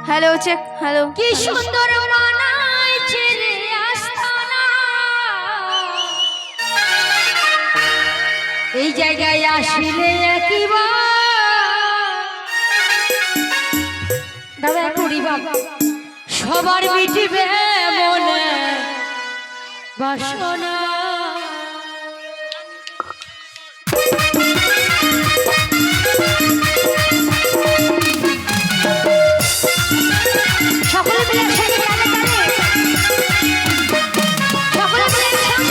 Hello check hello. কি সুন্দর মানাইছে রে আস্তানা, এই জায়গায় আসিলে একবার দাদা পরিবার সবার মিটিবে মনে বাসনা। সকলে মিলে একসাথে গানে গানে, সকলে মিলে একসাথে।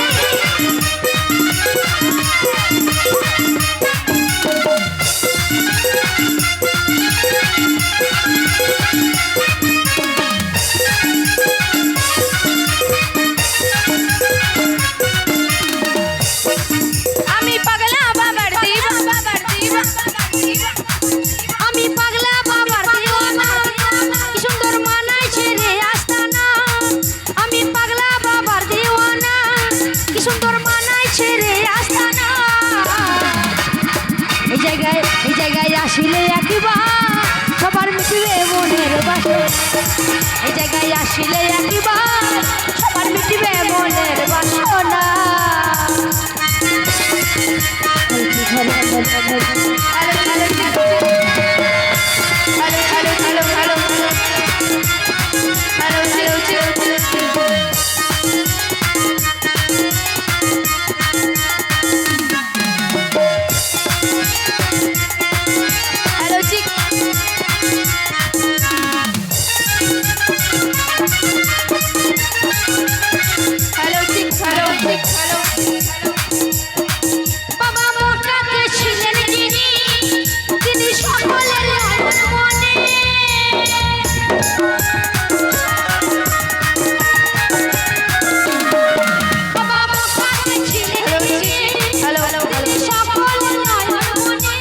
আমি পাগলা বাবার দিবা, আমি পাগলা বাবার দিওয়ানা, কি সুন্দর মানাইছে রে আস্তানা। আমি পাগলা বাবার দিওয়ানা, কি সুন্দর মানাইছে রে আস্তানা। এই জায়গায় আসিলে একবার সবার মিটিবে মনের বাসনা। এই জায়গায় আসিলে একবার সবার মিটিবে মনের বাসনা। Hello hello hello hello hello hello check. Hello check. Hello check hello check hello. বাবা মোটাতে ছিলেন যিনি, তিনি সকলের লালন মনে। বাবা মোটাতে ছিলেন যিনি, হ্যালো হ্যালো তিনি সকলের লালন মনে।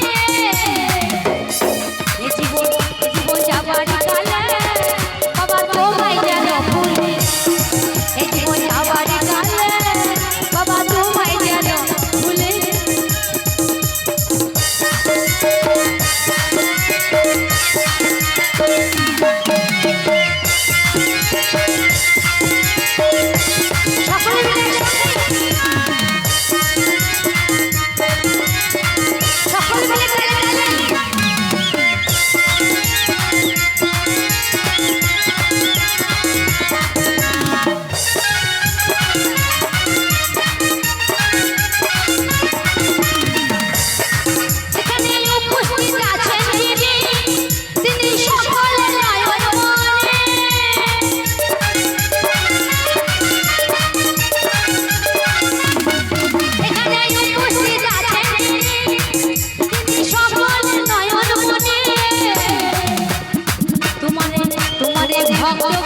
এই জীবন যাবার কালে বাবা তোমায় যেন ভুলি। এই জীবন যাবার কালে বাবা তোমায় যেন ভুলি। সকলে মিলে একসাথে, সকলে মিলে গানে গানে। এখানে উপস্থিত আছেন যিনি, তিনি সকলের লালন মনে। এখানে উপস্থিত আছেন যিনি, তিনি সকলের নয়ন মনে। তোমারে ভক্ত